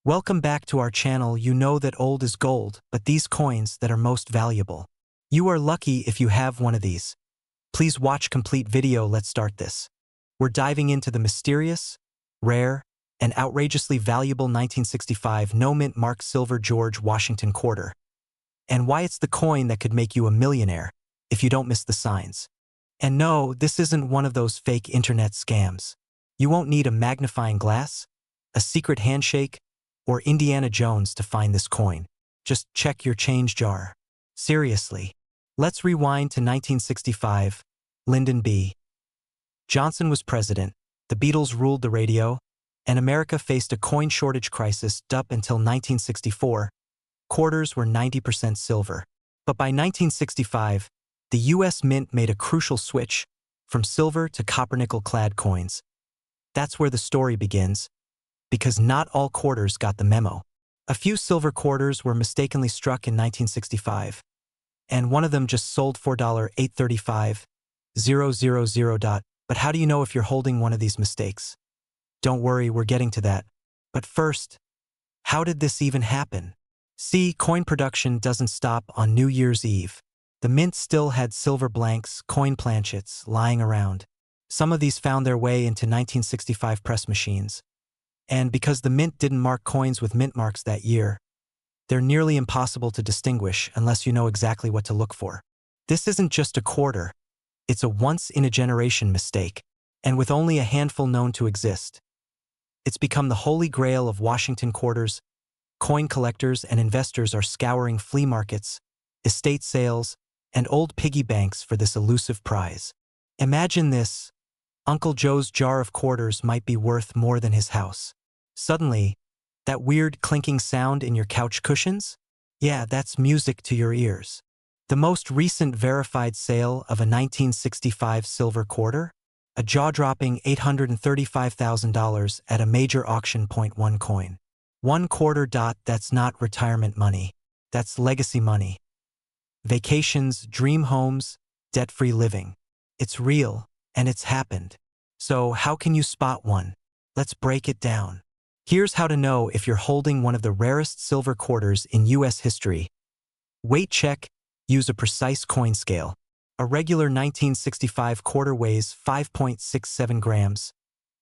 Welcome back to our channel. You know that old is gold, but these coins that are most valuable. You are lucky if you have one of these. Please watch complete video. Let's start this. We're diving into the mysterious, rare, and outrageously valuable 1965 no-mint mark silver George Washington quarter. And why it's the coin that could make you a millionaire if you don't miss the signs. And no, this isn't one of those fake internet scams. You won't need a magnifying glass, a secret handshake, or Indiana Jones to find this coin. Just check your change jar. Seriously. Let's rewind to 1965. Lyndon B. Johnson was president, the Beatles ruled the radio, and America faced a coin shortage crisis. Up until 1964, quarters were 90% silver. But by 1965, the U.S. Mint made a crucial switch from silver to copper-nickel-clad coins. That's where the story begins, because not all quarters got the memo. A few silver quarters were mistakenly struck in 1965, and one of them just sold for $835,000. But how do you know if you're holding one of these mistakes? Don't worry, we're getting to that. But first, how did this even happen? See, coin production doesn't stop on New Year's Eve. The Mint still had silver blanks, coin planchets, lying around. Some of these found their way into 1965 press machines. And because the Mint didn't mark coins with mint marks that year, they're nearly impossible to distinguish unless you know exactly what to look for. This isn't just a quarter, it's a once-in-a-generation mistake, and with only a handful known to exist. It's become the holy grail of Washington quarters. Coin collectors and investors are scouring flea markets, estate sales, and old piggy banks for this elusive prize. Imagine this. Uncle Joe's jar of quarters might be worth more than his house. Suddenly, that weird clinking sound in your couch cushions? Yeah, that's music to your ears. The most recent verified sale of a 1965 silver quarter? A jaw-dropping $835,000 at a major auction. One coin. One quarter. That's not retirement money. That's legacy money. Vacations, dream homes, debt-free living. It's real, and it's happened. So how can you spot one? Let's break it down. Here's how to know if you're holding one of the rarest silver quarters in U.S. history. Weight check. Use a precise coin scale. A regular 1965 quarter weighs 5.67 grams,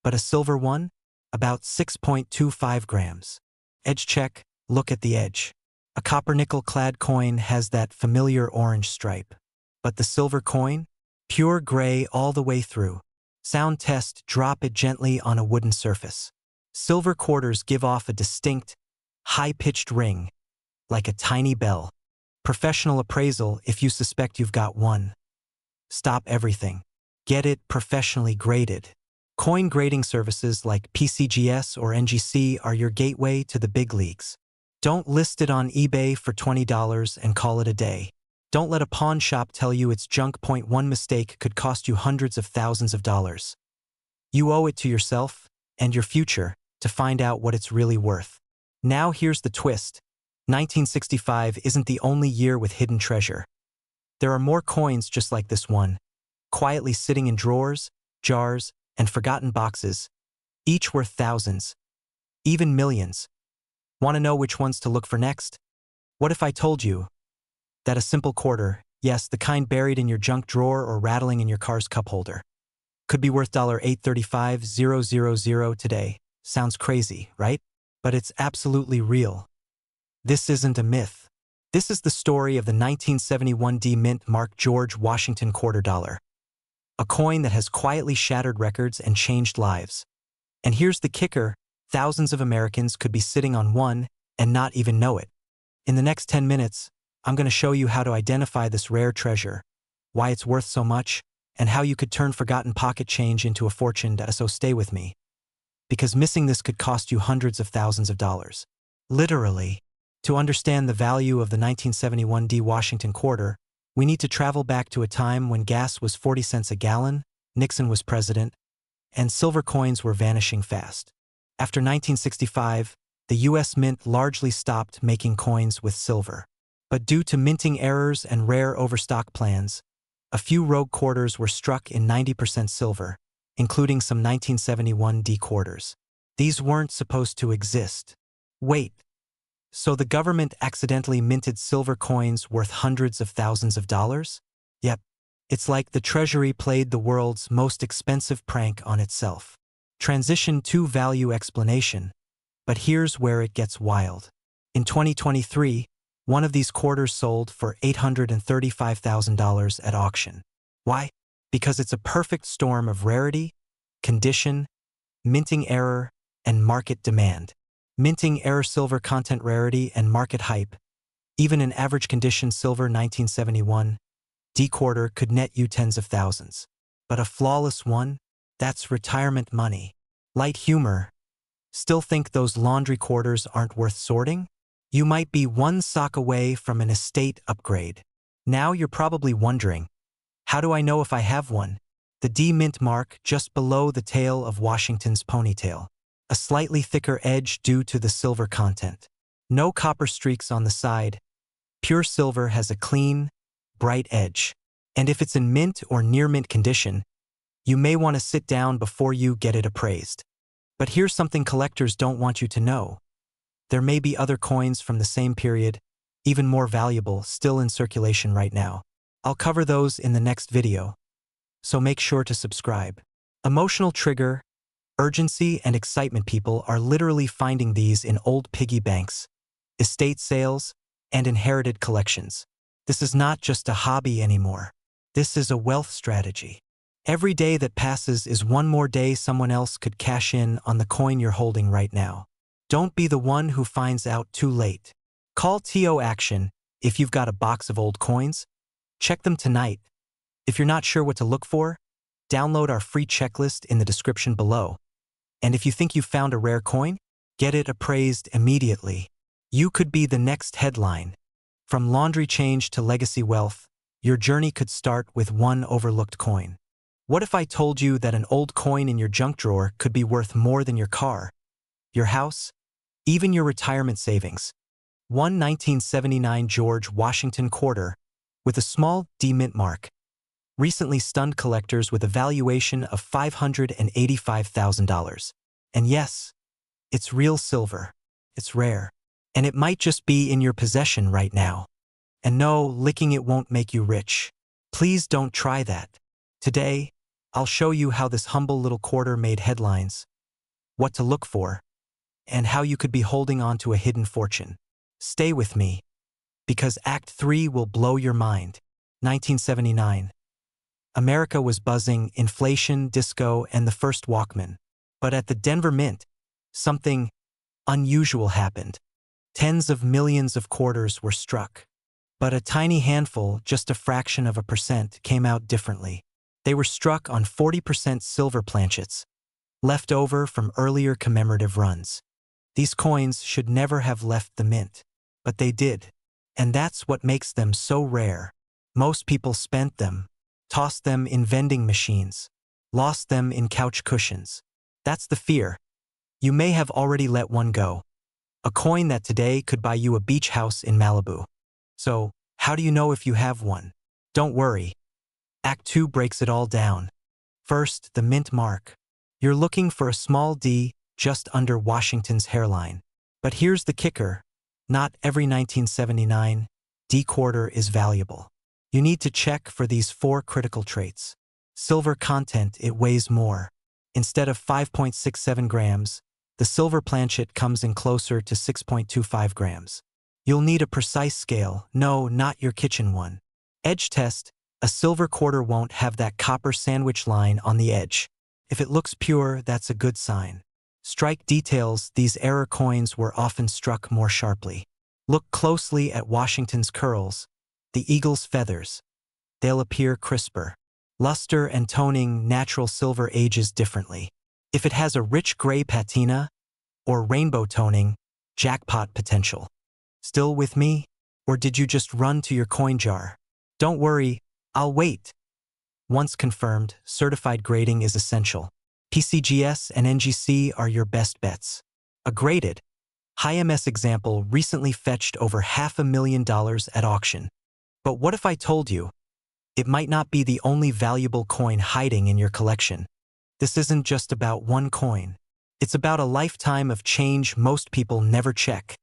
but a silver one? About 6.25 grams. Edge check. Look at the edge. A copper-nickel-clad coin has that familiar orange stripe. But the silver coin? Pure gray all the way through. Sound test. Drop it gently on a wooden surface. Silver quarters give off a distinct, high-pitched ring, like a tiny bell. Professional appraisal. If you suspect you've got one, stop everything. Get it professionally graded. Coin grading services like PCGS or NGC are your gateway to the big leagues. Don't list it on eBay for $20 and call it a day. Don't let a pawn shop tell you it's junk. One mistake could cost you hundreds of thousands of dollars. You owe it to yourself and your future to find out what it's really worth. Now here's the twist. 1965 isn't the only year with hidden treasure. There are more coins just like this one, quietly sitting in drawers, jars, and forgotten boxes, each worth thousands, even millions. Want to know which ones to look for next? What if I told you that a simple quarter, yes, the kind buried in your junk drawer or rattling in your car's cup holder, could be worth $835,000 today? Sounds crazy, right? But it's absolutely real. This isn't a myth. This is the story of the 1971 D Mint mark George Washington quarter dollar. A coin that has quietly shattered records and changed lives. And here's the kicker. Thousands of Americans could be sitting on one and not even know it. In the next 10 minutes, I'm going to show you how to identify this rare treasure, why it's worth so much, and how you could turn forgotten pocket change into a fortune. So stay with me, because missing this could cost you hundreds of thousands of dollars. Literally. To understand the value of the 1971 D Washington quarter, we need to travel back to a time when gas was 40 cents a gallon, Nixon was president, and silver coins were vanishing fast. After 1965, the U.S. Mint largely stopped making coins with silver. But due to minting errors and rare overstock plans, a few rogue quarters were struck in 90% silver, including some 1971 D quarters. These weren't supposed to exist. Wait, so the government accidentally minted silver coins worth hundreds of thousands of dollars? Yep, it's like the Treasury played the world's most expensive prank on itself. Transition to value explanation. But here's where it gets wild. In 2023, one of these quarters sold for $835,000 at auction. Why? Because it's a perfect storm of rarity, condition, minting error, and market demand. Minting error silver content rarity and market hype. Even an average condition silver 1971 D quarter could net you tens of thousands. But a flawless one? That's retirement money. Light humor. Still think those laundry quarters aren't worth sorting? You might be one sock away from an estate upgrade. Now you're probably wondering, how do I know if I have one? The D mint mark just below the tail of Washington's ponytail. A slightly thicker edge due to the silver content. No copper streaks on the side. Pure silver has a clean, bright edge. And if it's in mint or near mint condition, you may want to sit down before you get it appraised. But here's something collectors don't want you to know. There may be other coins from the same period, even more valuable, still in circulation right now. I'll cover those in the next video, so make sure to subscribe. Emotional trigger, urgency, and excitement. People are literally finding these in old piggy banks, estate sales, and inherited collections. This is not just a hobby anymore. This is a wealth strategy. Every day that passes is one more day someone else could cash in on the coin you're holding right now. Don't be the one who finds out too late. Call TO Action if you've got a box of old coins. Check them tonight. If you're not sure what to look for, download our free checklist in the description below. And if you think you found a rare coin, get it appraised immediately. You could be the next headline. From laundry change to legacy wealth, your journey could start with one overlooked coin. What if I told you that an old coin in your junk drawer could be worth more than your car, your house, even your retirement savings? One 1979 George Washington quarter with a small D mint mark recently stunned collectors with a valuation of $585,000. And yes, it's real silver. It's rare. And it might just be in your possession right now. And no, licking it won't make you rich. Please don't try that. Today, I'll show you how this humble little quarter made headlines, what to look for, and how you could be holding on to a hidden fortune. Stay with me, because Act 3 will blow your mind. 1979. America was buzzing, inflation, disco, and the first Walkman. But at the Denver Mint, something unusual happened. Tens of millions of quarters were struck. But a tiny handful, just a fraction of a percent, came out differently. They were struck on 40% silver planchets, left over from earlier commemorative runs. These coins should never have left the mint, but they did. And that's what makes them so rare. Most people spent them, tossed them in vending machines, lost them in couch cushions. That's the fear. You may have already let one go. A coin that today could buy you a beach house in Malibu. So, how do you know if you have one? Don't worry. Act 2 breaks it all down. First, the mint mark. You're looking for a small D just under Washington's hairline. But here's the kicker. Not every 1979 D quarter is valuable. You need to check for these 4 critical traits. Silver content, it weighs more. Instead of 5.67 grams, the silver planchet comes in closer to 6.25 grams. You'll need a precise scale, no, not your kitchen one. Edge test, a silver quarter won't have that copper sandwich line on the edge. If it looks pure, that's a good sign. Strike details, these error coins were often struck more sharply. Look closely at Washington's curls, the eagle's feathers. They'll appear crisper. Luster and toning, natural silver ages differently. If it has a rich gray patina or rainbow toning, jackpot potential. Still with me? Or did you just run to your coin jar? Don't worry, I'll wait. Once confirmed, certified grading is essential. PCGS and NGC are your best bets. A graded, high-MS example recently fetched over $500,000 at auction. But what if I told you it might not be the only valuable coin hiding in your collection? This isn't just about one coin. It's about a lifetime of change most people never check.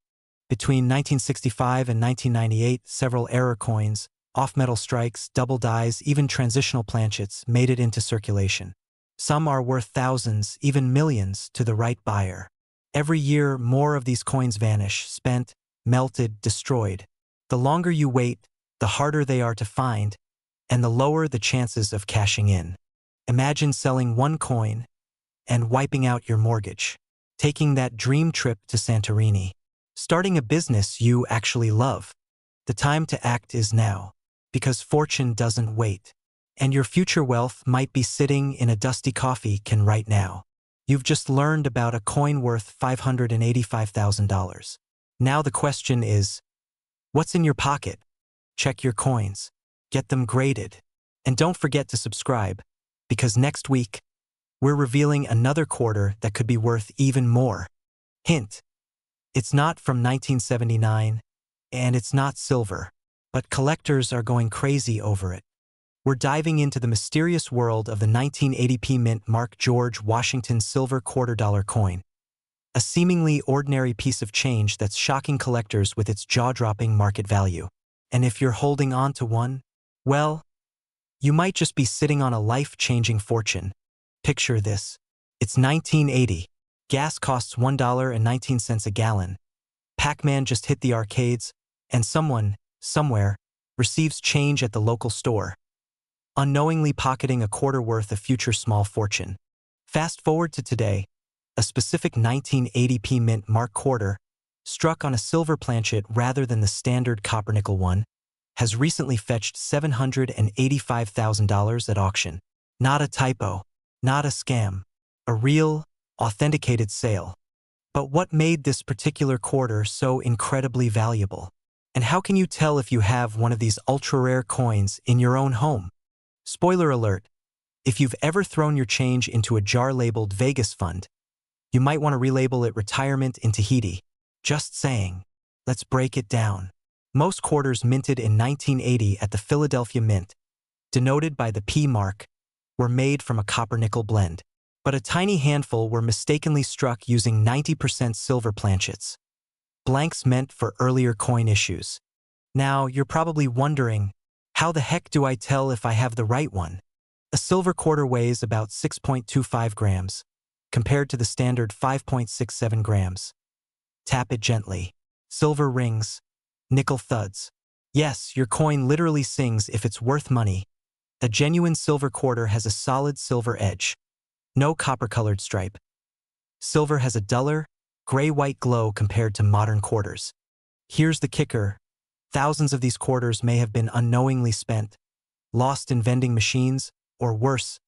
Between 1965 and 1998, several error coins, off-metal strikes, double dies, even transitional planchets made it into circulation. Some are worth thousands, even millions, to the right buyer. Every year, more of these coins vanish, spent, melted, destroyed. The longer you wait, the harder they are to find, and the lower the chances of cashing in. Imagine selling one coin and wiping out your mortgage, taking that dream trip to Santorini, starting a business you actually love. The time to act is now, because fortune doesn't wait, and your future wealth might be sitting in a dusty coffee can right now. You've just learned about a coin worth $585,000. Now the question is, what's in your pocket? Check your coins, get them graded, and don't forget to subscribe, because next week, we're revealing another quarter that could be worth even more. Hint: it's not from 1979, and it's not silver, but collectors are going crazy over it. We're diving into the mysterious world of the 1980p mint Mark George Washington silver $quarter coin, a seemingly ordinary piece of change that's shocking collectors with its jaw-dropping market value. And if you're holding on to one, well, you might just be sitting on a life-changing fortune. Picture this. It's 1980. Gas costs $1.19 a gallon. Pac-Man just hit the arcades, and someone, somewhere, receives change at the local store, unknowingly pocketing a quarter worth of future small fortune. Fast forward to today, a specific 1980p mint Mark quarter, struck on a silver planchet rather than the standard copper-nickel one, has recently fetched $785,000 at auction. Not a typo, not a scam, a real, authenticated sale. But what made this particular quarter so incredibly valuable? And how can you tell if you have one of these ultra-rare coins in your own home? Spoiler alert, if you've ever thrown your change into a jar labeled Vegas Fund, you might want to relabel it Retirement in Tahiti. Just saying. Let's break it down. Most quarters minted in 1980 at the Philadelphia Mint, denoted by the P mark, were made from a copper-nickel blend. But a tiny handful were mistakenly struck using 90% silver planchets, blanks meant for earlier coin issues. Now, you're probably wondering, how the heck do I tell if I have the right one? A silver quarter weighs about 6.25 grams, compared to the standard 5.67 grams. Tap it gently. Silver rings. Nickel thuds. Yes, your coin literally sings if it's worth money. A genuine silver quarter has a solid silver edge. No copper-colored stripe. Silver has a duller, gray-white glow compared to modern quarters. Here's the kicker. Thousands of these quarters may have been unknowingly spent, lost in vending machines, or worse,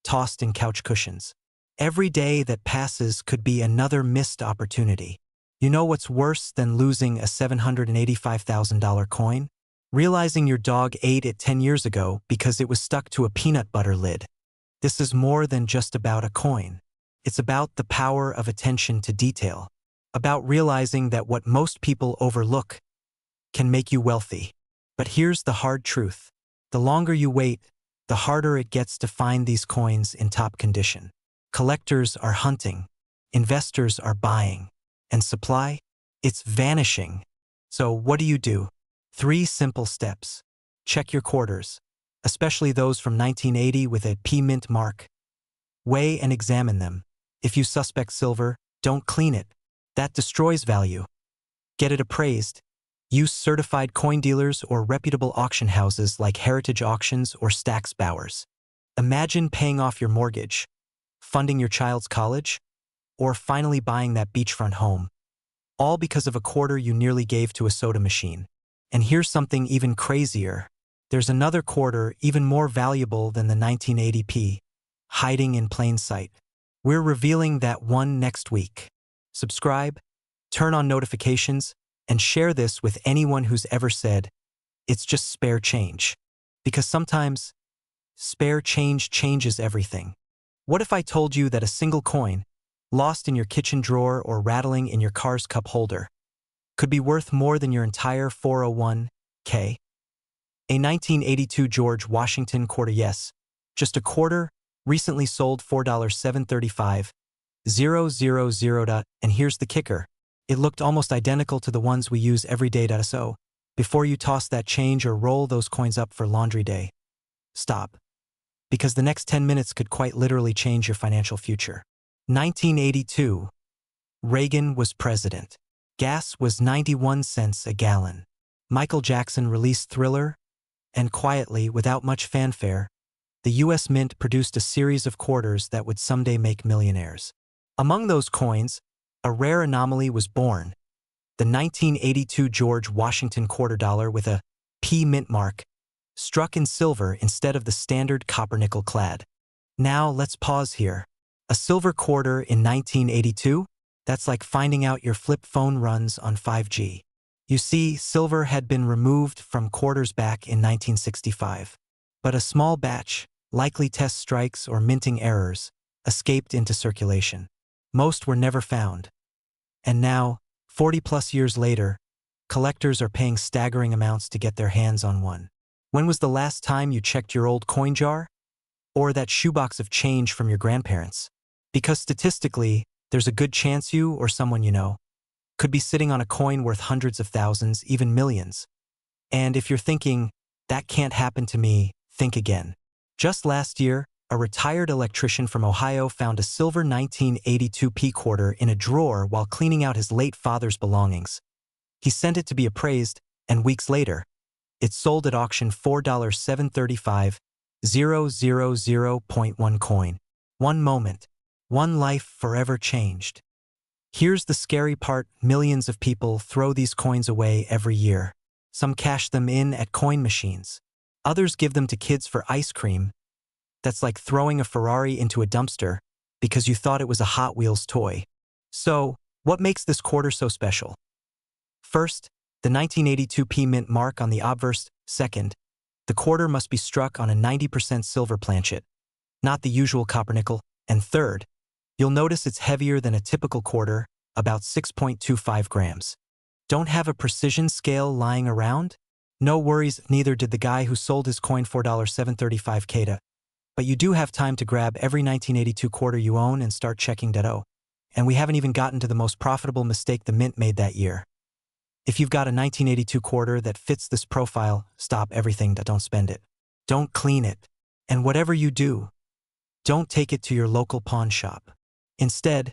tossed in couch cushions. Every day that passes could be another missed opportunity. You know what's worse than losing a $785,000 coin? Realizing your dog ate it 10 years ago because it was stuck to a peanut butter lid. This is more than just about a coin. It's about the power of attention to detail, about realizing that what most people overlook can make you wealthy. But here's the hard truth. The longer you wait, the harder it gets to find these coins in top condition. Collectors are hunting, investors are buying, and supply? It's vanishing. So what do? 3 simple steps. Check your quarters, especially those from 1980 with a P mint mark. Weigh and examine them. If you suspect silver, don't clean it. That destroys value. Get it appraised. Use certified coin dealers or reputable auction houses like Heritage Auctions or Stack's Bowers. Imagine paying off your mortgage, funding your child's college, or finally buying that beachfront home, all because of a quarter you nearly gave to a soda machine. And here's something even crazier. There's another quarter even more valuable than the 1980p, hiding in plain sight. We're revealing that one next week. Subscribe, turn on notifications, and share this with anyone who's ever said, it's just spare change. Because sometimes, spare change changes everything. What if I told you that a single coin, lost in your kitchen drawer or rattling in your car's cup holder, could be worth more than your entire 401k? A 1982 George Washington quarter, yes, just a quarter, recently sold $4.735, 000. And here's the kicker. It looked almost identical to the ones we use every day. So, before you toss that change or roll those coins up for laundry day, stop. Because the next 10 minutes could quite literally change your financial future. 1982. Reagan was president. Gas was 91 cents a gallon. Michael Jackson released Thriller, and quietly, without much fanfare, the U.S. Mint produced a series of quarters that would someday make millionaires. Among those coins, a rare anomaly was born: the 1982 George Washington quarter dollar with a P mint mark, struck in silver instead of the standard copper nickel clad. Now let's pause here. A silver quarter in 1982? That's like finding out your flip phone runs on 5G. You see, silver had been removed from quarters back in 1965. But a small batch, likely test strikes or minting errors, escaped into circulation. Most were never found. And now, 40-plus years later, collectors are paying staggering amounts to get their hands on one. When was the last time you checked your old coin jar? Or that shoebox of change from your grandparents? Because statistically, there's a good chance you or someone you know could be sitting on a coin worth hundreds of thousands, even millions. And if you're thinking, that can't happen to me, think again. Just last year, a retired electrician from Ohio found a silver 1982 P quarter in a drawer while cleaning out his late father's belongings. He sent it to be appraised, and weeks later, it sold at auction $4.735, 0.1 coin. One moment, one life forever changed. Here's the scary part: millions of people throw these coins away every year. Some cash them in at coin machines. Others give them to kids for ice cream. That's like throwing a Ferrari into a dumpster because you thought it was a Hot Wheels toy. So, what makes this quarter so special? First, the 1982 P mint mark on the obverse. Second, the quarter must be struck on a 90% silver planchet, not the usual copper nickel. And third, you'll notice it's heavier than a typical quarter, about 6.25 grams. Don't have a precision scale lying around? No worries, neither did the guy who sold his coin $4.735 Kata. But you do have time to grab every 1982 quarter you own and start checking that. And we haven't even gotten to the most profitable mistake the mint made that year. If you've got a 1982 quarter that fits this profile, stop everything. Don't spend it. Don't clean it. And whatever you do, don't take it to your local pawn shop. Instead,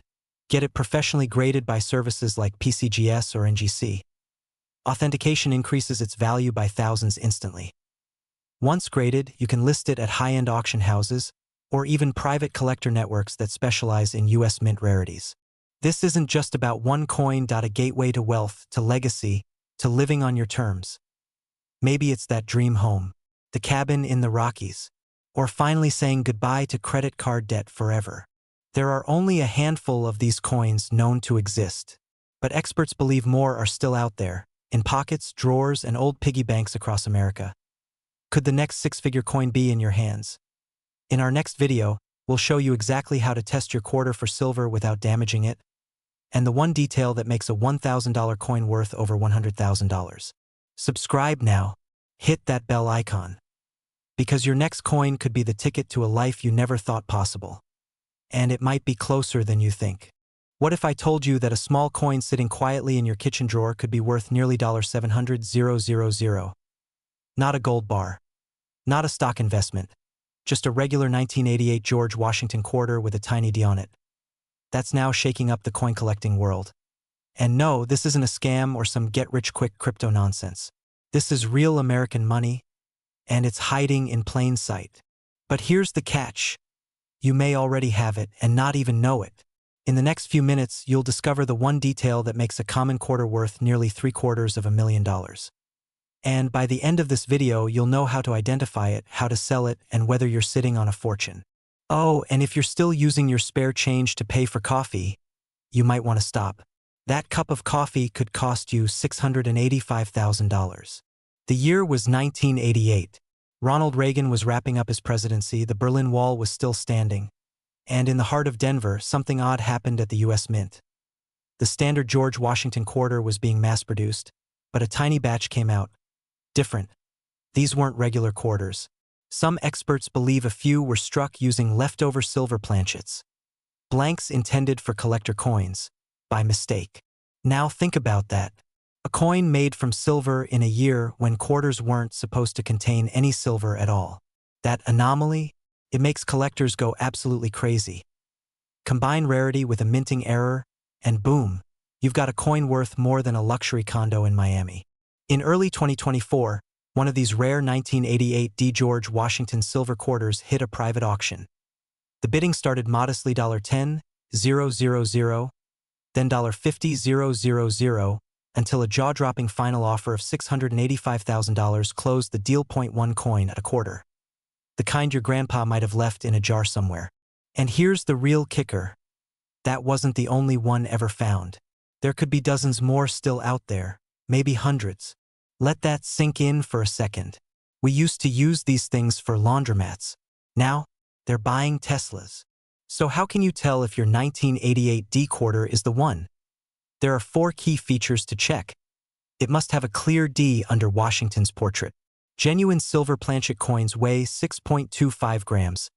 get it professionally graded by services like PCGS or NGC. Authentication increases its value by thousands instantly. Once graded, you can list it at high-end auction houses or even private collector networks that specialize in U.S. mint rarities. This isn't just about one coin. A gateway to wealth, to legacy, to living on your terms. Maybe it's that dream home, the cabin in the Rockies, or finally saying goodbye to credit card debt forever. There are only a handful of these coins known to exist, but experts believe more are still out there, in pockets, drawers, and old piggy banks across America. Could the next six-figure coin be in your hands? In our next video, we'll show you exactly how to test your quarter for silver without damaging it, and the one detail that makes a $1,000 coin worth over $100,000. Subscribe now. Hit that bell icon. Because your next coin could be the ticket to a life you never thought possible. And it might be closer than you think. What if I told you that a small coin sitting quietly in your kitchen drawer could be worth nearly $700,000? Not a gold bar. Not a stock investment. Just a regular 1988 George Washington quarter with a tiny D on it. That's now shaking up the coin collecting world. And no, this isn't a scam or some get-rich-quick crypto nonsense. This is real American money, and it's hiding in plain sight. But here's the catch. You may already have it and not even know it. In the next few minutes, you'll discover the one detail that makes a common quarter worth nearly $750,000. And by the end of this video, you'll know how to identify it, how to sell it, and whether you're sitting on a fortune. Oh, and if you're still using your spare change to pay for coffee, you might want to stop. That cup of coffee could cost you $685,000. The year was 1988. Ronald Reagan was wrapping up his presidency, the Berlin Wall was still standing. And in the heart of Denver, something odd happened at the U.S. Mint. The standard George Washington quarter was being mass-produced, but a tiny batch came out. Different. These weren't regular quarters. Some experts believe a few were struck using leftover silver planchets. Blanks intended for collector coins, by mistake. Now think about that. A coin made from silver in a year when quarters weren't supposed to contain any silver at all. That anomaly, it makes collectors go absolutely crazy. Combine rarity with a minting error, and boom, you've got a coin worth more than a luxury condo in Miami. In early 2024, one of these rare 1988 D. George Washington silver quarters hit a private auction. The bidding started modestly $10,000, then $50,000, until a jaw-dropping final offer of $685,000 closed the deal. 1 coin at a quarter. The kind your grandpa might have left in a jar somewhere. And here's the real kicker. That wasn't the only one ever found. There could be dozens more still out there, maybe hundreds. Let that sink in for a second. We used to use these things for laundromats. Now, they're buying Teslas. So how can you tell if your 1988 D quarter is the one? There are 4 key features to check. It must have a clear D under Washington's portrait. Genuine silver planchet coins weigh 6.25 grams,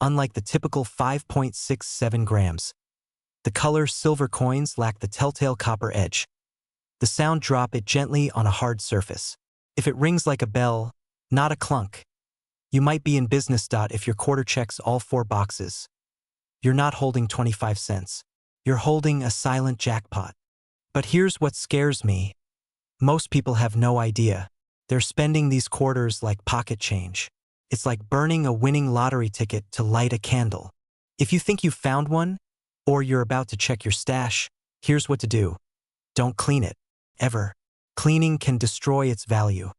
unlike the typical 5.67 grams. The color silver coins lack the telltale copper edge. The sound drop it gently on a hard surface. If it rings like a bell, not a clunk. You might be in business. If your quarter checks all 4 boxes. You're not holding 25 cents. You're holding a silent jackpot. But here's what scares me. Most people have no idea. They're spending these quarters like pocket change. It's like burning a winning lottery ticket to light a candle. If you think you've found one, or you're about to check your stash, here's what to do. Don't clean it, ever. Cleaning can destroy its value.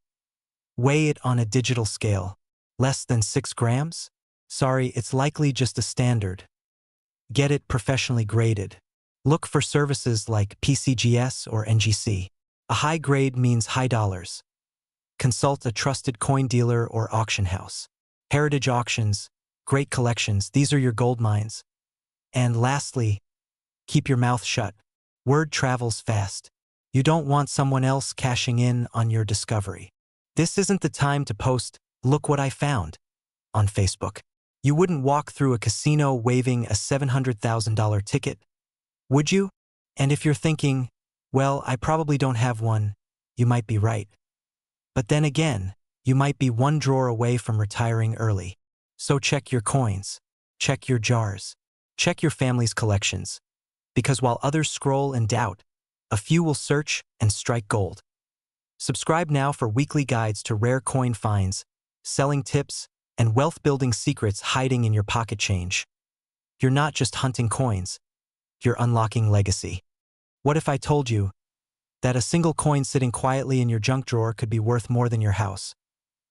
Weigh it on a digital scale. Less than 6 grams? Sorry, it's likely just a standard. Get it professionally graded. Look for services like PCGS or NGC. A high grade means high dollars. Consult a trusted coin dealer or auction house. Heritage auctions, great collections, these are your gold mines. And lastly, keep your mouth shut. Word travels fast. You don't want someone else cashing in on your discovery. This isn't the time to post, "Look what I found," on Facebook. You wouldn't walk through a casino waving a $700,000 ticket, would you? And if you're thinking, well, I probably don't have one, you might be right. But then again, you might be one drawer away from retiring early. So check your coins, check your jars, check your family's collections. Because while others scroll and doubt, a few will search and strike gold. Subscribe now for weekly guides to rare coin finds, selling tips, and wealth-building secrets hiding in your pocket change. You're not just hunting coins, you're unlocking legacy. What if I told you that a single coin sitting quietly in your junk drawer could be worth more than your house?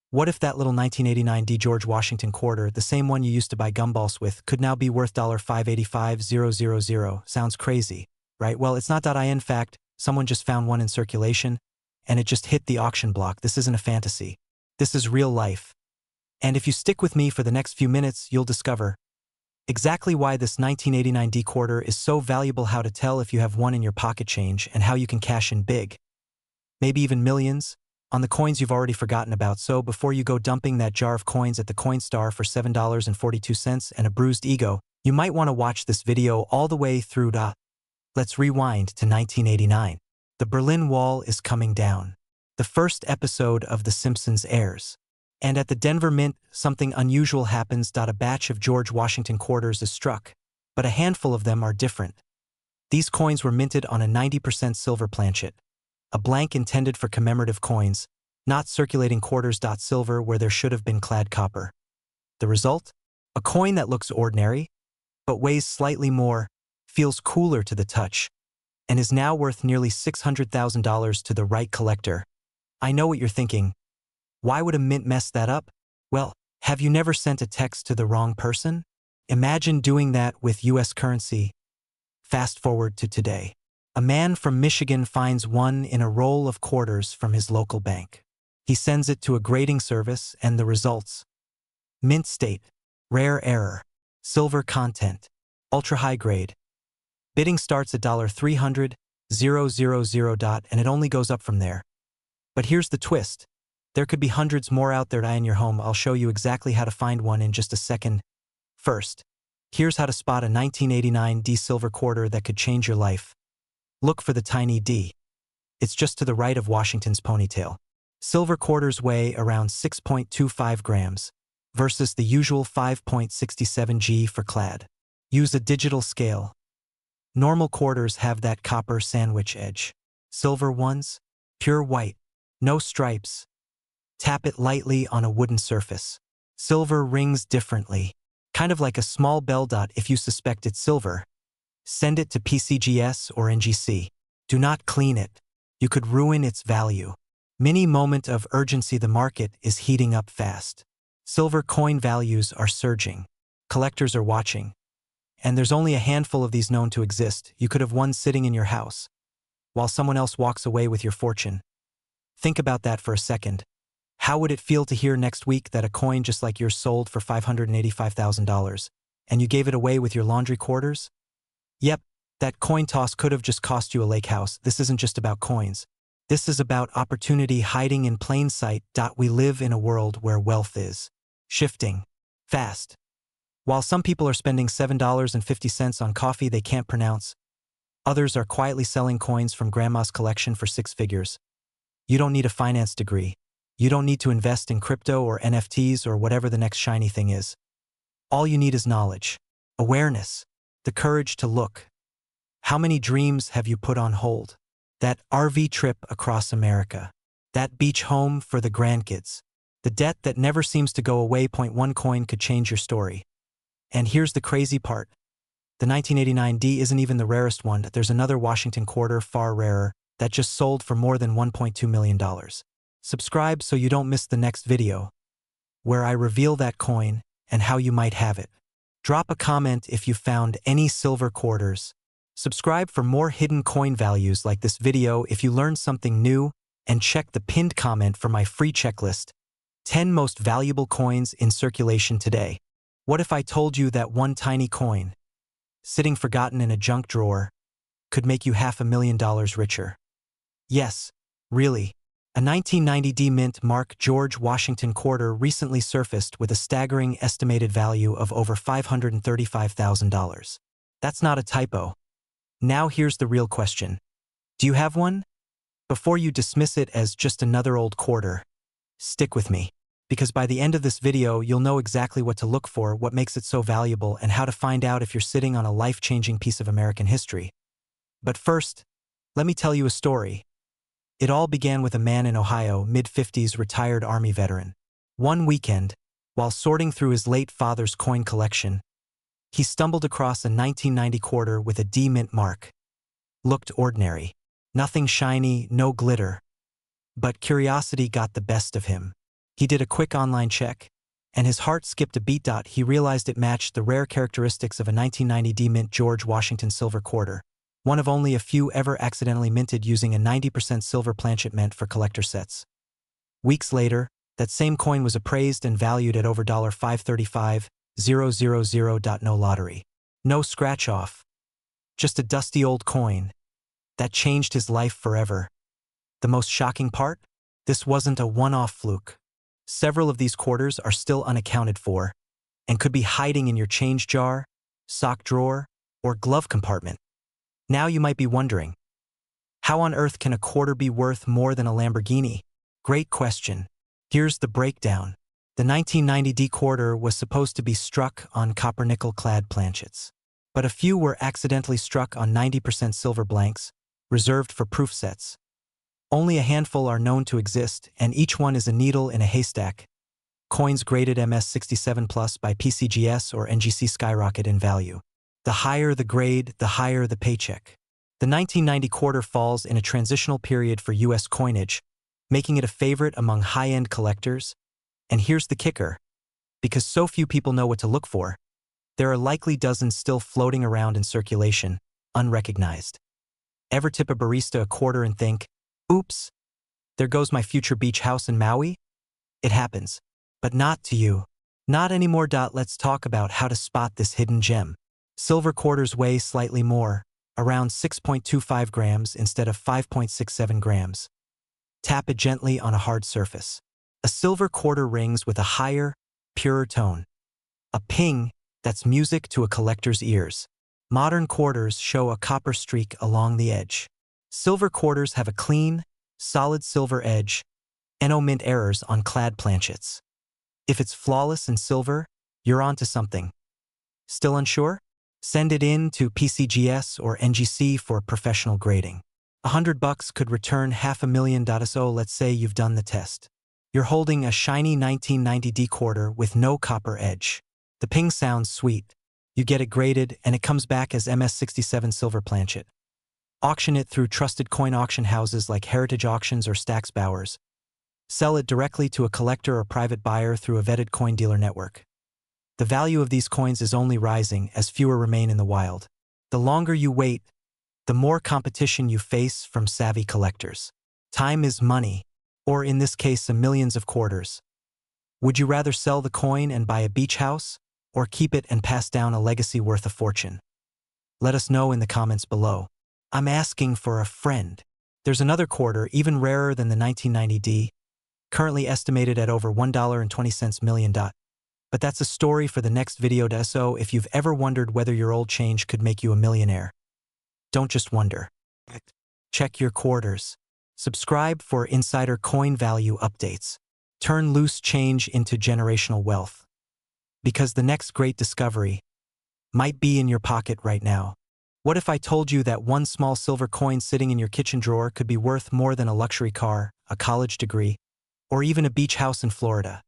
What if that little 1989 D. George Washington quarter, the same one you used to buy gumballs with, could now be worth $585,000? Sounds crazy, right? Well, it's not. In fact, someone just found one in circulation, and it just hit the auction block. This isn't a fantasy. This is real life. And if you stick with me for the next few minutes, you'll discover exactly why this 1989 D quarter is so valuable, how to tell if you have one in your pocket change, and how you can cash in big, maybe even millions, on the coins you've already forgotten about. So before you go dumping that jar of coins at the Coinstar for $7.42 and a bruised ego, you might want to watch this video all the way through. Let's rewind to 1989. The Berlin Wall is coming down. The first episode of The Simpsons airs. And at the Denver Mint, something unusual happens. A batch of George Washington quarters is struck, but a handful of them are different. These coins were minted on a 90% silver planchet, a blank intended for commemorative coins, not circulating quarters. Silver where there should have been clad copper. The result? A coin that looks ordinary, but weighs slightly more, feels cooler to the touch, and is now worth nearly $600,000 to the right collector. I know what you're thinking. Why would a mint mess that up? Well, have you never sent a text to the wrong person? Imagine doing that with US currency. Fast forward to today. A man from Michigan finds one in a roll of quarters from his local bank. He sends it to a grading service, and the results: mint state, rare error, silver content, ultra-high grade. Bidding starts at $300,000, and it only goes up from there. But here's the twist. There could be hundreds more out there in your home. I'll show you exactly how to find one in just a second. First, Here's how to spot a 1989 D silver quarter that could change your life. Look for the tiny D. It's just to the right of Washington's ponytail. Silver quarters weigh around 6.25 grams versus the usual 5.67 g for clad. Use a digital scale. Normal quarters have that copper sandwich edge. Silver ones? Pure white. No stripes. Tap it lightly on a wooden surface. Silver rings differently. Kind of like a small bell dot if you suspect it's silver. Send it to PCGS or NGC. Do not clean it. You could ruin its value. Mini moment of urgency. The market is heating up fast. Silver coin values are surging. Collectors are watching. And there's only a handful of these known to exist. You could have one sitting in your house, while someone else walks away with your fortune. Think about that for a second. How would it feel to hear next week that a coin just like yours sold for $585,000, and you gave it away with your laundry quarters? Yep, that coin toss could have just cost you a lake house. This isn't just about coins. This is about opportunity hiding in plain sight. We live in a world where wealth is shifting fast. While some people are spending $7.50 on coffee they can't pronounce, others are quietly selling coins from grandma's collection for six figures. You don't need a finance degree. You don't need to invest in crypto or NFTs or whatever the next shiny thing is. All you need is knowledge, awareness, the courage to look. How many dreams have you put on hold? That RV trip across America. That beach home for the grandkids. The debt that never seems to go away. One coin could change your story. And here's the crazy part. The 1989 D isn't even the rarest one. There's another Washington quarter, far rarer, that just sold for more than $1.2 million. Subscribe so you don't miss the next video, where I reveal that coin and how you might have it. Drop a comment if you found any silver quarters. Subscribe for more hidden coin values like this video if you learned something new, and check the pinned comment for my free checklist. 10 most valuable coins in circulation today. What if I told you that one tiny coin, sitting forgotten in a junk drawer, could make you $500,000 richer? Yes, really. A 1990 D Mint Mark George Washington quarter recently surfaced with a staggering estimated value of over $535,000. That's not a typo. Now here's the real question. Do you have one? Before you dismiss it as just another old quarter, stick with me. Because by the end of this video, you'll know exactly what to look for, what makes it so valuable, and how to find out if you're sitting on a life-changing piece of American history. But first, let me tell you a story. It all began with a man in Ohio, mid-50s, retired Army veteran. One weekend, while sorting through his late father's coin collection, he stumbled across a 1990 quarter with a D Mint mark. Looked ordinary. Nothing shiny, no glitter. But curiosity got the best of him. He did a quick online check, and his heart skipped a beat. He realized it matched the rare characteristics of a 1990 D Mint George Washington silver quarter, one of only a few ever accidentally minted using a 90% silver planchet meant for collector sets. Weeks later, that same coin was appraised and valued at over $535,000. No lottery. No scratch-off. Just a dusty old coin. That changed his life forever. The most shocking part? This wasn't a one-off fluke. Several of these quarters are still unaccounted for and could be hiding in your change jar, sock drawer, or glove compartment. Now you might be wondering, how on earth can a quarter be worth more than a Lamborghini? Great question. Here's the breakdown. The 1990 D quarter was supposed to be struck on copper-nickel-clad planchets, but a few were accidentally struck on 90% silver blanks, reserved for proof sets. Only a handful are known to exist, and each one is a needle in a haystack. Coins graded MS67+ by PCGS or NGC skyrocket in value. The higher the grade, the higher the paycheck. The 1990 quarter falls in a transitional period for U.S. coinage, making it a favorite among high-end collectors. And here's the kicker. Because so few people know what to look for, there are likely dozens still floating around in circulation, unrecognized. Ever tip a barista a quarter and think, oops, there goes my future beach house in Maui? It happens. But not to you. Not anymore. Let's talk about how to spot this hidden gem. Silver quarters weigh slightly more, around 6.25 grams instead of 5.67 grams. Tap it gently on a hard surface. A silver quarter rings with a higher, purer tone. A ping That's music to a collector's ears. Modern quarters show a copper streak along the edge. Silver quarters have a clean, solid silver edge and omit errors on clad planchets. If it's flawless in silver, you're onto something. Still unsure? Send it in to PCGS or NGC for professional grading. $100 could return $500,000. So let's say you've done the test. You're holding a shiny 1990D quarter with no copper edge. The ping sounds sweet. You get it graded and it comes back as MS67 silver planchet. Auction it through trusted coin auction houses like Heritage Auctions or Stax Bowers. Sell it directly to a collector or private buyer through a vetted coin dealer network. The value of these coins is only rising as fewer remain in the wild. The longer you wait, the more competition you face from savvy collectors. Time is money, or in this case, some millions of quarters. Would you rather sell the coin and buy a beach house, or keep it and pass down a legacy worth a fortune? Let us know in the comments below. I'm asking for a friend. There's another quarter, even rarer than the 1990D, currently estimated at over $1.20 million. But that's a story for the next video. So if you've ever wondered whether your old change could make you a millionaire, don't just wonder. Check your quarters. Subscribe for insider coin value updates. Turn loose change into generational wealth. Because the next great discovery might be in your pocket right now. What if I told you that one small silver coin sitting in your kitchen drawer could be worth more than a luxury car, a college degree, or even a beach house in Florida?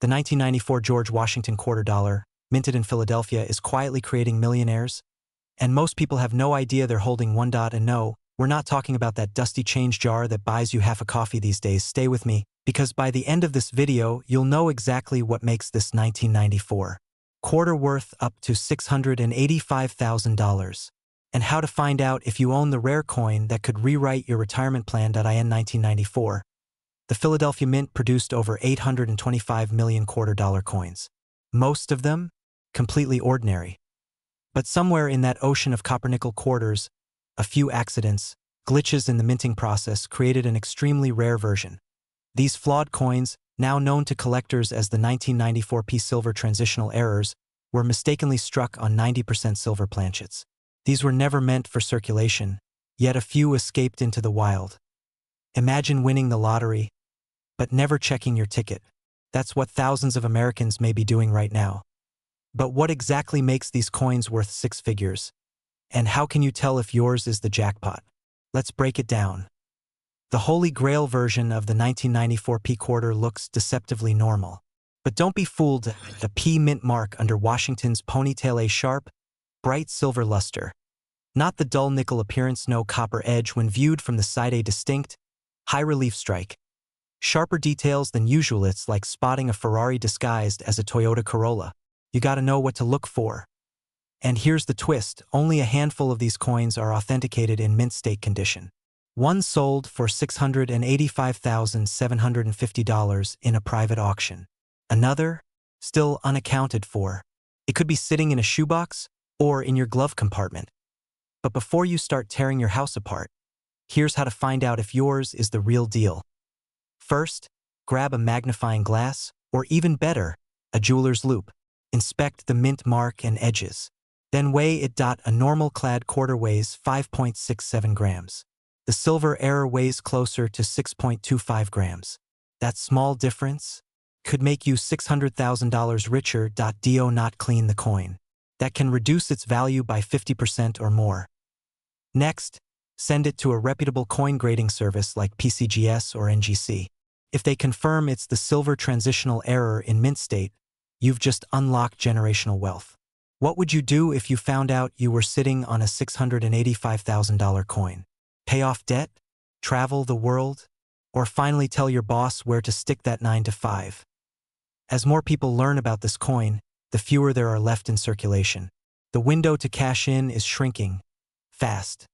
The 1994 George Washington quarter dollar, minted in Philadelphia, is quietly creating millionaires, and most people have no idea they're holding one. And no, we're not talking about that dusty change jar that buys you half a coffee these days. Stay with me, because by the end of this video, you'll know exactly what makes this 1994 quarter worth up to $685,000, and how to find out if you own the rare coin that could rewrite your retirement plan. In 1994, the Philadelphia Mint produced over 825 million quarter dollar coins. Most of them completely ordinary. But somewhere in that ocean of copper-nickel quarters, a few accidents, glitches in the minting process created an extremely rare version. These flawed coins, now known to collectors as the 1994P silver transitional errors, were mistakenly struck on 90% silver planchets. These were never meant for circulation, yet a few escaped into the wild. Imagine winning the lottery, but never checking your ticket. That's what thousands of Americans may be doing right now. But what exactly makes these coins worth six figures? And how can you tell if yours is the jackpot? Let's break it down. The Holy Grail version of the 1994P quarter looks deceptively normal. But don't be fooled, the P mint mark under Washington's ponytail, a sharp, bright silver luster. Not the dull nickel appearance, no copper edge when viewed from the side, a distinct, high-relief strike. Sharper details than usual. It's like spotting a Ferrari disguised as a Toyota Corolla. You gotta know what to look for. And here's the twist, only a handful of these coins are authenticated in mint state condition. One sold for $685,750 in a private auction. Another, still unaccounted for. It could be sitting in a shoebox or in your glove compartment. But before you start tearing your house apart, here's how to find out if yours is the real deal. First, grab a magnifying glass, or even better, a jeweler's loupe. Inspect the mint mark and edges. Then weigh it. A normal clad quarter weighs 5.67 grams. The silver error weighs closer to 6.25 grams. That small difference could make you $600,000 richer. Do not clean the coin. That can reduce its value by 50% or more. Next, send it to a reputable coin grading service like PCGS or NGC. If they confirm it's the silver transitional error in mint state, you've just unlocked generational wealth. What would you do if you found out you were sitting on a $685,000 coin? Pay off debt? Travel the world? Or finally tell your boss where to stick that 9 to 5? As more people learn about this coin, the fewer there are left in circulation. The window to cash in is shrinking fast.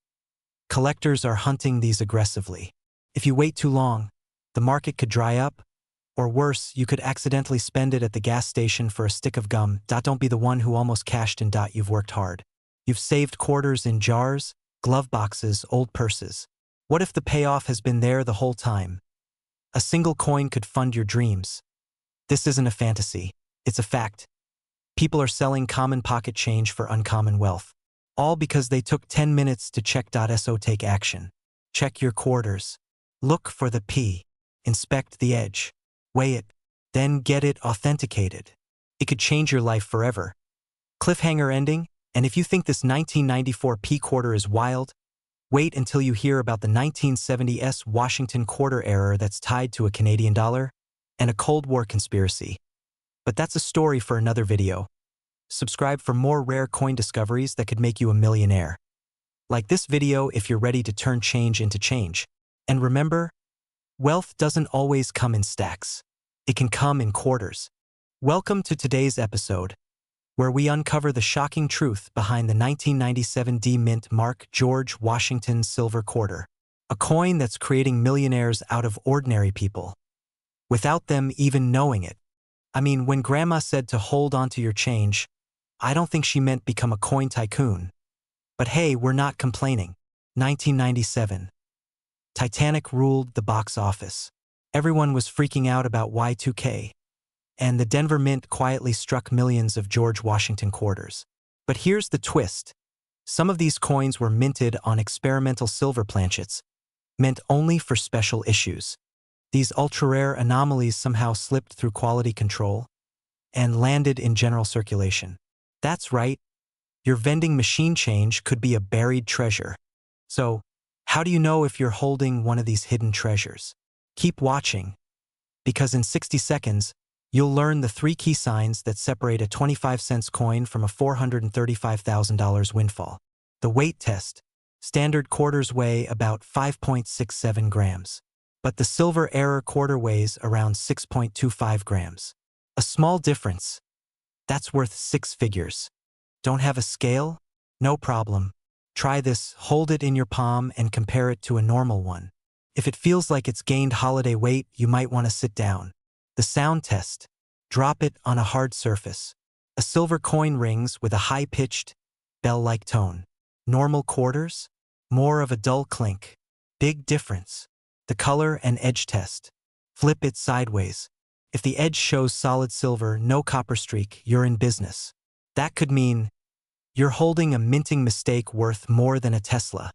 Collectors are hunting these aggressively. If you wait too long, the market could dry up, or worse, you could accidentally spend it at the gas station for a stick of gum. Don't be the one who almost cashed in. You've worked hard. You've saved quarters in jars, glove boxes, old purses. What if the payoff has been there the whole time? A single coin could fund your dreams. This isn't a fantasy. It's a fact. People are selling common pocket change for uncommon wealth. All because they took 10 minutes to check.so take action. Check your quarters. Look for the P. Inspect the edge. Weigh it. Then get it authenticated. It could change your life forever. Cliffhanger ending, and if you think this 1994 P quarter is wild, wait until you hear about the 1970s Washington quarter error that's tied to a Canadian dollar and a Cold War conspiracy. But that's a story for another video. Subscribe for more rare coin discoveries that could make you a millionaire. Like this video if you're ready to turn change into change. And remember, wealth doesn't always come in stacks. It can come in quarters. Welcome to today's episode, where we uncover the shocking truth behind the 1997 D Mint Mark George Washington silver quarter, a coin that's creating millionaires out of ordinary people, without them even knowing it. I mean, when Grandma said to hold onto your change, I don't think she meant become a coin tycoon. But hey, we're not complaining. 1997. Titanic ruled the box office. Everyone was freaking out about Y2K. And the Denver Mint quietly struck millions of George Washington quarters. But here's the twist. Some of these coins were minted on experimental silver planchets, meant only for special issues. These ultra-rare anomalies somehow slipped through quality control and landed in general circulation. That's right, your vending machine change could be a buried treasure. So, how do you know if you're holding one of these hidden treasures? Keep watching, because in 60 seconds, you'll learn the 3 key signs that separate a 25-cent coin from a $435,000 windfall. The weight test. Standard quarters weigh about 5.67 grams. But the silver error quarter weighs around 6.25 grams. A small difference. That's worth 6 figures. Don't have a scale? No problem. Try this, hold it in your palm and compare it to a normal one. If it feels like it's gained holiday weight, you might want to sit down. The sound test. Drop it on a hard surface. A silver coin rings with a high-pitched, bell-like tone. Normal quarters? More of a dull clink. Big difference. The color and edge test. Flip it sideways. If the edge shows solid silver, no copper streak, you're in business. That could mean you're holding a minting mistake worth more than a Tesla.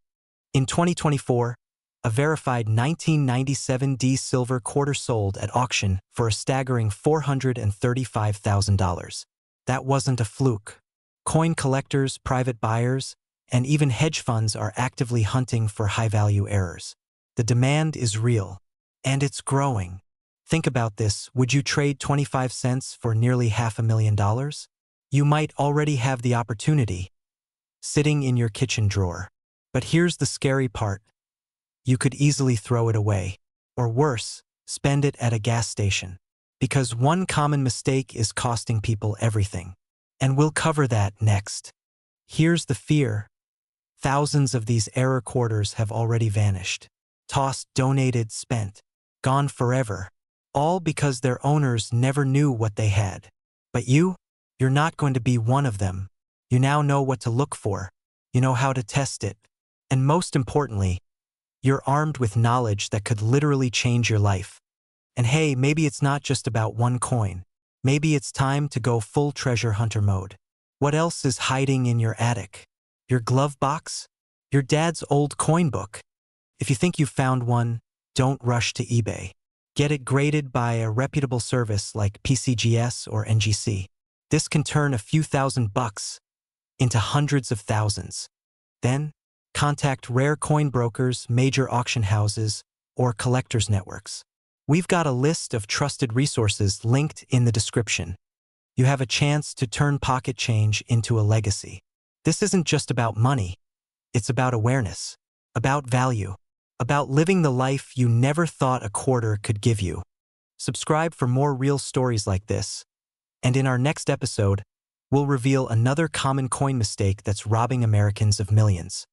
In 2024, a verified 1997 D silver quarter sold at auction for a staggering $435,000. That wasn't a fluke. Coin collectors, private buyers, and even hedge funds are actively hunting for high-value errors. The demand is real, and it's growing. Think about this, would you trade 25 cents for nearly $500,000? You might already have the opportunity, sitting in your kitchen drawer. But here's the scary part. You could easily throw it away, or worse, spend it at a gas station. Because one common mistake is costing people everything. And we'll cover that next. Here's the fear. Thousands of these error quarters have already vanished. Tossed, donated, spent, gone forever, all because their owners never knew what they had. But you're not going to be one of them. You now know what to look for. You know how to test it. And most importantly, you're armed with knowledge that could literally change your life. And hey, maybe it's not just about one coin. Maybe it's time to go full treasure hunter mode. What else is hiding in your attic? Your glove box? Your dad's old coin book? If you think you've found one, don't rush to eBay. Get it graded by a reputable service like PCGS or NGC. This can turn a few $1,000s into hundreds of thousands. Then, contact rare coin brokers, major auction houses, or collectors networks. We've got a list of trusted resources linked in the description. You have a chance to turn pocket change into a legacy. This isn't just about money. It's about awareness, about value, about living the life you never thought a quarter could give you. Subscribe for more real stories like this. And in our next episode, we'll reveal another common coin mistake that's robbing Americans of millions.